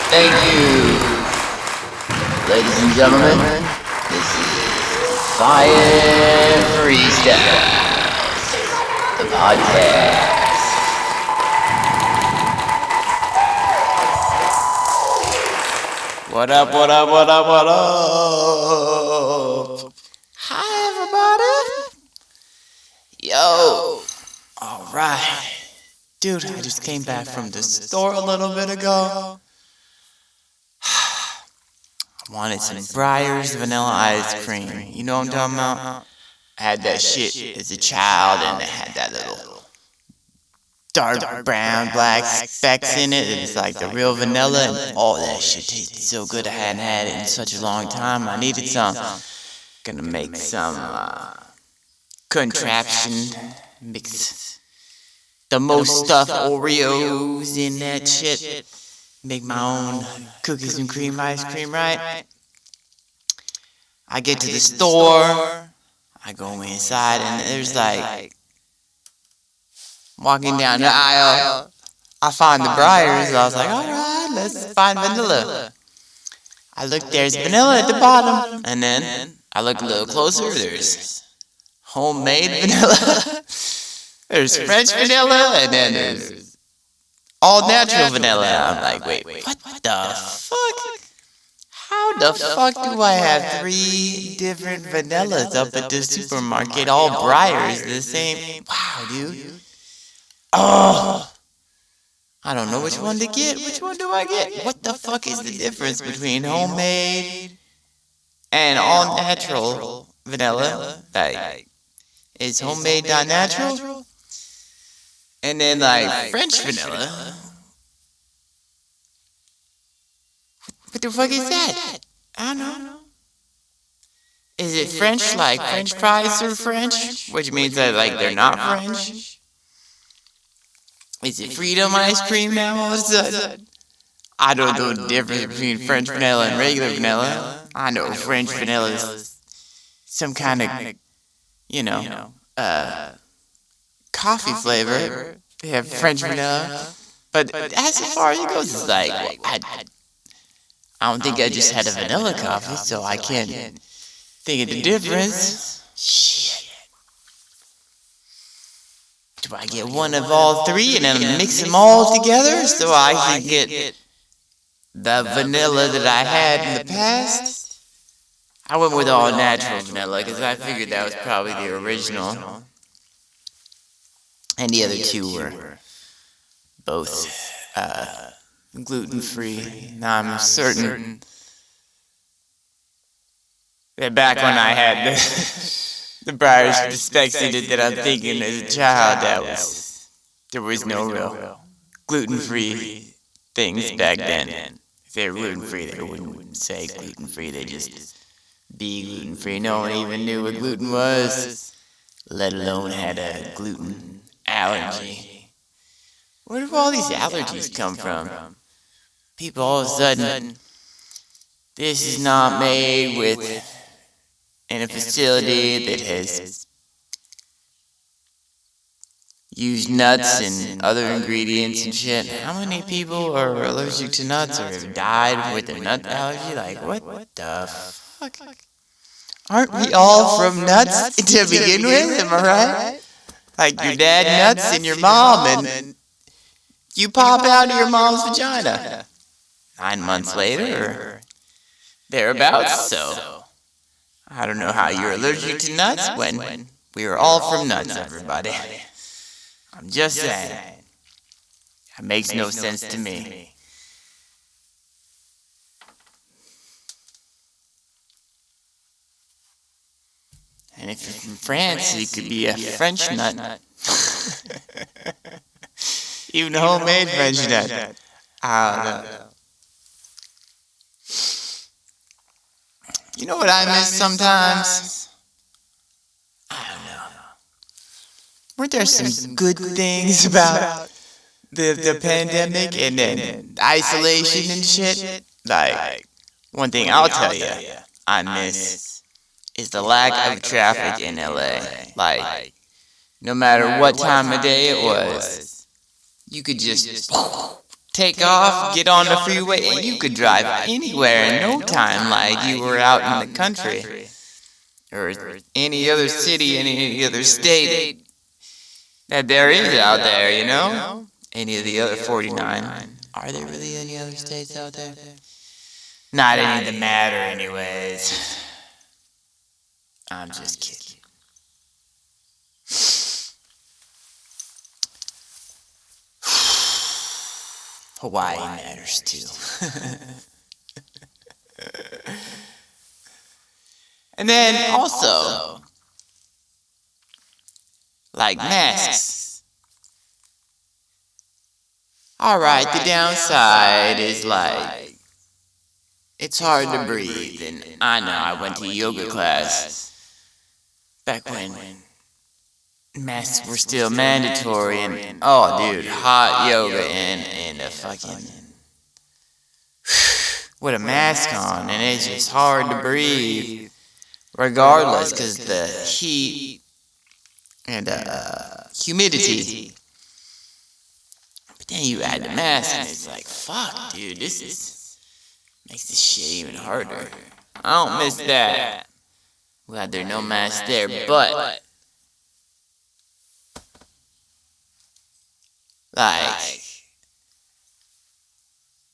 Thank you, ladies and gentlemen. This is DFYANT Freestyle, the podcast. What up, what up, what up, what up? Hi, everybody. Yo. Alright. Dude, I just came back from the store a little bit ago. I wanted some Breyers vanilla ice cream. You know what I'm talking about? I had that shit as a child, and it had that little dark brown, black specks in it. It's like the real vanilla, and all that shit tasted so good. I hadn't had it in such a long time. I needed some. Gonna make some contraption, mix the most stuffed Oreos in that shit. Make my own cookies and cream ice cream, right? I get to the store, I go inside, and there's like, walking down the aisle, I find the Breyers. I was like, alright, let's find vanilla. I look, there's vanilla at the bottom, and then I look a little closer, there's homemade vanilla, there's French vanilla, and then there's all natural vanilla. I'm like, wait, what the fuck? How the fuck do I have 3 different vanillas up at the supermarket, all Breyers, the same? Wow, dude. Oh, I don't know which one to get. Which one do I get? What the fuck is the difference between homemade and all natural vanilla? Like, is homemade not natural? And then like French vanilla. What the fuck is that? I don't know. Is it French like French fries are French? Which means that like they're not French? Is it freedom ice cream now all of a sudden? I don't know the difference between French vanilla and regular vanilla. I know French vanilla is some kind of, coffee flavor. They have French vanilla. But as far as it goes, it's like, I don't think I just had a vanilla coffee, so I can't think of the difference. Shit. Do I get one of all 3 and then mix them all together so I can get the vanilla that I had in the past? I went with all natural vanilla because I figured that was probably the original. And the other 2 were both gluten-free. Now I'm certain that back when I had the Breyers with the specs in it that I'm thinking as a child, there was no real gluten-free things back then. If they were gluten-free, they wouldn't say gluten-free, they just be gluten-free. No one even knew what gluten was, let alone had a gluten allergy. Where do all these allergies come from? People all of a sudden, this is not made in a facility that has used nuts and other ingredients and shit. How many people are allergic to nuts or have died with a nut allergy? Like, what the fuck? Aren't we all from nuts to begin with? Am I right? Like your dad nuts and your mom, and you pop out of your mom's vagina 9 months later or thereabouts. So I don't know how you're allergic to nuts when we are all from nuts, everybody. I'm just saying. That makes no sense to me. And if you're from France, you could be a French nut. Even a homemade French nut. I don't know. You know what I miss sometimes? I don't know. Weren't there some good things about the pandemic and then isolation and shit? Like, one thing I'll tell you I miss is the lack of traffic in LA. Like, no matter what time of day it was, you could just take off, get on the freeway, and you could drive anywhere in no time like you were out in the country. Or any other city, any other state that there is out there, you know? Any of the other 49. Are there really any other states out there? Not any that matter anyways. I'm just kidding. Hawaii matters too. And then also, like masks. Alright, the downside is like, it's hard to breathe. And I know, I went to yoga class back when masks were still mandatory. And oh dude, hot yoga and a fucking, with a mask on. And it's just hard to breathe. Regardless, because the heat and humidity. But then you add the mask, and it's like, fuck, dude, makes this shit even harder. I don't miss that. Glad there's no mask there, but like,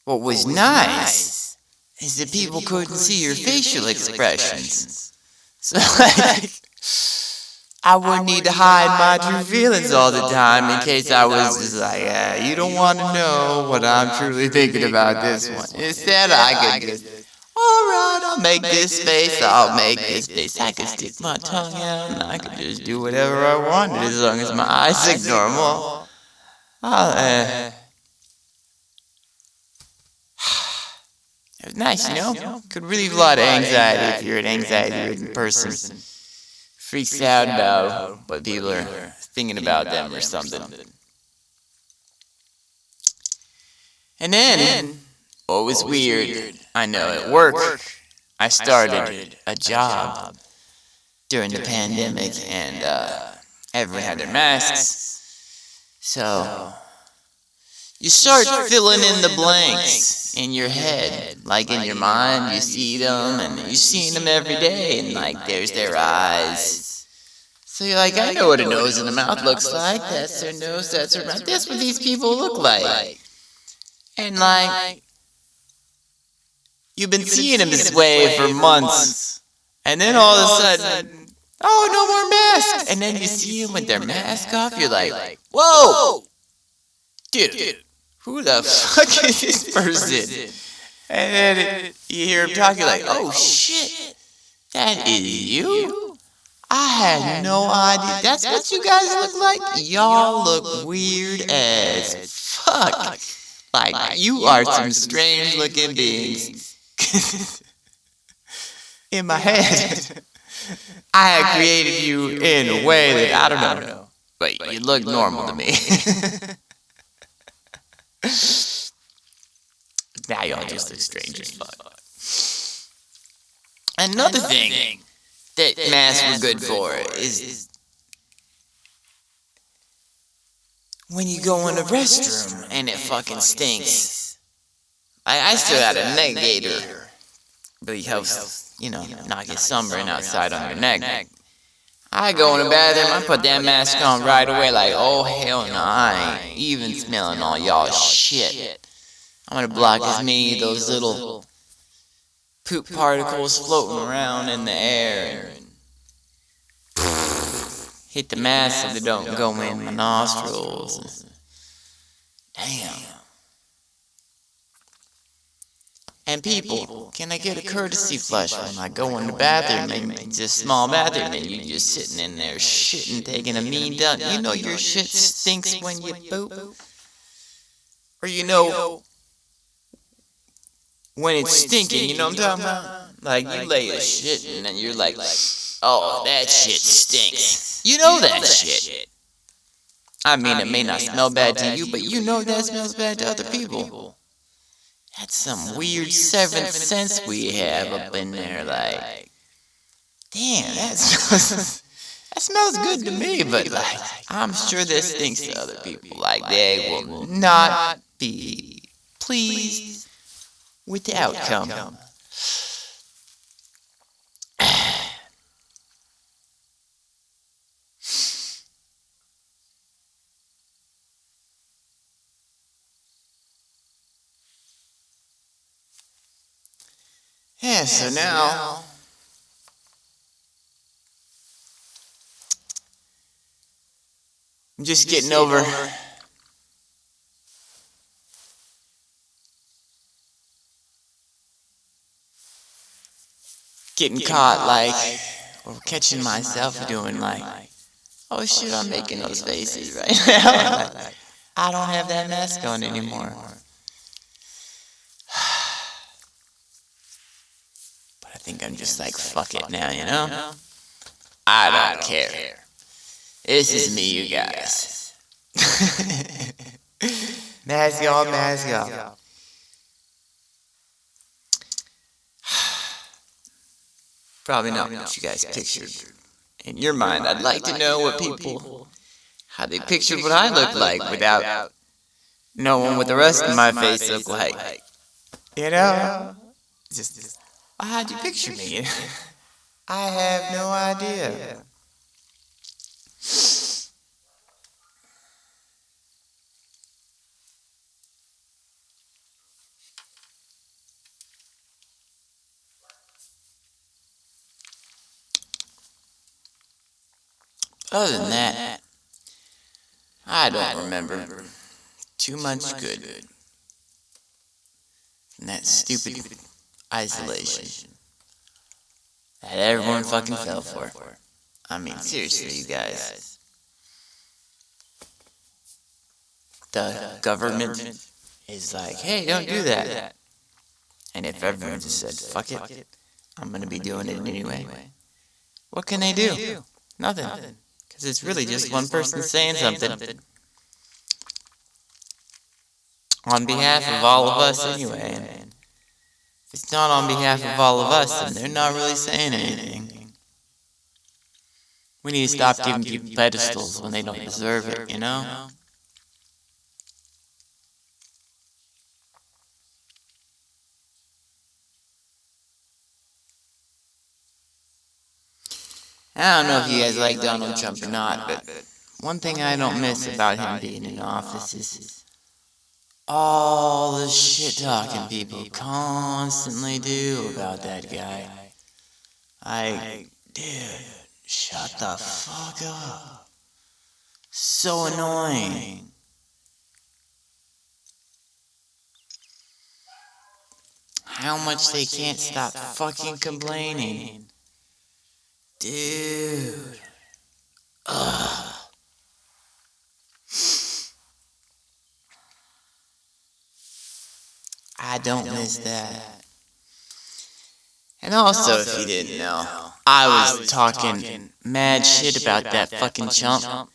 what was nice is that people couldn't see your facial expressions. So, like, I wouldn't need to hide my true feelings all the time in case I was just like, yeah, you don't want to know what I'm truly thinking about this one. Instead, I could just, alright, I'll make this face, I'll make this face. I could stick my tongue out and I could just do whatever I wanted as long as my eyes look normal. It was nice, you know? Could relieve a lot of anxiety if you're an anxiety-ridden person. Freaks out about what people are thinking about them or something. And then, what was weird, I know at work, I started a job during the pandemic and everyone had their masks. So, you start filling in the blanks in your head, like in your mind, you see them, and you're seeing them every day, and like, there's their eyes. So you're like, I know what a nose and a mouth looks like, that's their nose, that's their mouth, that's what these people look like. And like, you've been seeing them this way for months, and then all of a sudden, oh, no more masks, and then you see them with their mask off, you're like, whoa, dude. Who the fuck is this person? And then you hear him talking like, oh shit, that is you? I had no idea. That's what you guys look like? Y'all look weird as fuck. Like, you are some strange looking beings. In my head, I had created you in a way that I don't know. But you look normal to me. Now y'all just look strange as fuck. Another thing that masks were good for is when you go in the restroom and it fucking stinks. I still had a neck gaiter. Really helps, you know, not get sunburn outside on your neck. I go in the bathroom, I put that mask on right away like, oh hell no, I ain't even smelling all y'all shit. I'm gonna block as many of those little poop particles floating around in the air and hit the mask so they don't go in my nostrils. Damn. And people, can I get a courtesy flush when I go in the bathroom? And it's a small bathroom and you're just sitting in there shitting, taking a mean dump. You know your shit stinks when you poop? Or you know when it's stinking, you know what I'm talking about? Like you lay a shit and then you're like, oh, that shit stinks. You know that shit. I mean, it may not smell bad to you, but you know that smells bad to other people. That's some weird seventh sense we have up in there, like, damn, that smells good to me, but like, I'm sure this stinks to other people. Like, they will not be pleased with the outcome. Yeah, so now I'm just getting over getting caught, like, or catching myself doing, like, oh shit, I'm making those faces right now. Like, I don't have that mask on anymore. But I think I'm just like, fuck it now, you know? I don't care. This is me, you guys. Mask y'all, mask y'all. Probably not what you guys pictured in your mind. I'd like to know what people, how they pictured what I look like without knowing what the rest of my face looked like. You know? Just, how'd you picture me? I have no idea. Other than that, I don't remember too much good from that stupid isolation that everyone fucking fell for. I mean, seriously, you guys. The government is like, hey, don't do that. And if everyone just said, fuck it, I'm gonna be doing it anyway, what can they do? Nothing. Because it's really just one person saying something on behalf of all of us anyway. And if it's not on behalf of all of us, then they're not really saying anything. We need to stop giving people pedestals when they don't deserve it, you know? I don't know if you guys like Donald Trump or not, but one thing I don't miss about him being in office is all the shit-talking people constantly do about that guy. Dude, shut the fuck up. So annoying. How much they can't stop fucking complaining. Dude. Ugh. I don't miss that. And also, if you didn't know, I was talking mad shit about that fucking chump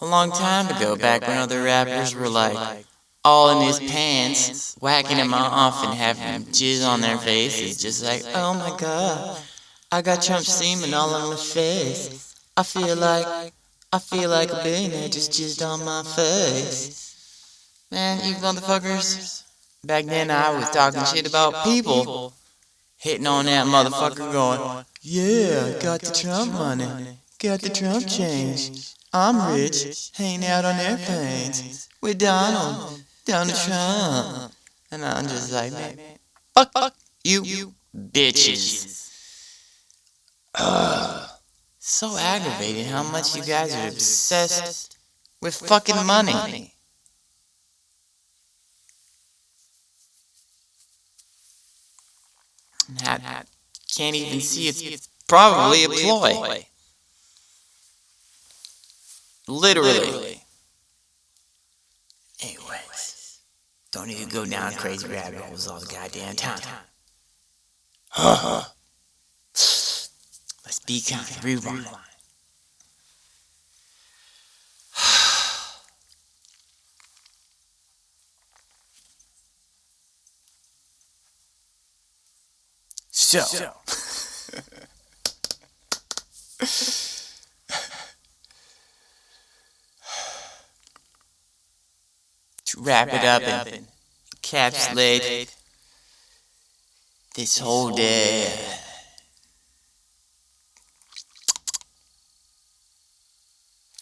a long time ago, back when other rappers were like all in his pants, whacking him off and having him jizz on their faces, just like, oh my god, I got Trump semen all on my face. I feel like a billionaire just jizzed on my face. Man, you motherfuckers. Back then I was talking shit about people hitting on that motherfucker going, yeah, got the Trump money, got the Trump change. I'm rich, hanging out on airplanes with Donald Trump. And I'm just like, man, fuck you bitches. So aggravating how much you guys are obsessed with fucking money. That can't even see it's probably a ploy. Literally. Anyways, don't need to go down crazy rabbit holes all the goddamn time. Let's be kind. Rewind. So. To wrap it up and encapsulate this whole day.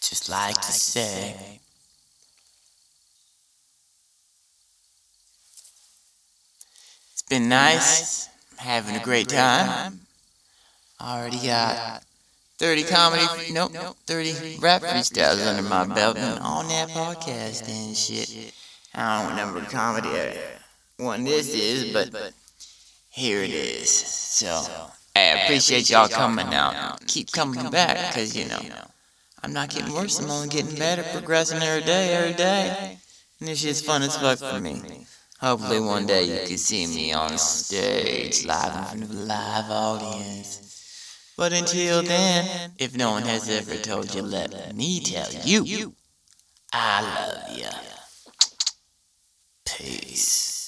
Just like to say, it's been nice, having a great time. Already got 30 30 rap freestyles under my belt and on that podcast and shit. I don't remember comedy one this is, but here it is. So, I appreciate y'all coming out. Keep coming back, because, I'm not getting worse, I'm only getting better, progressing every day. And this shit's fun as fuck for me. Hopefully one day you can see me on stage, live in front of a live audience. But until then, if no one has ever told you, let me tell you, I love you. Peace.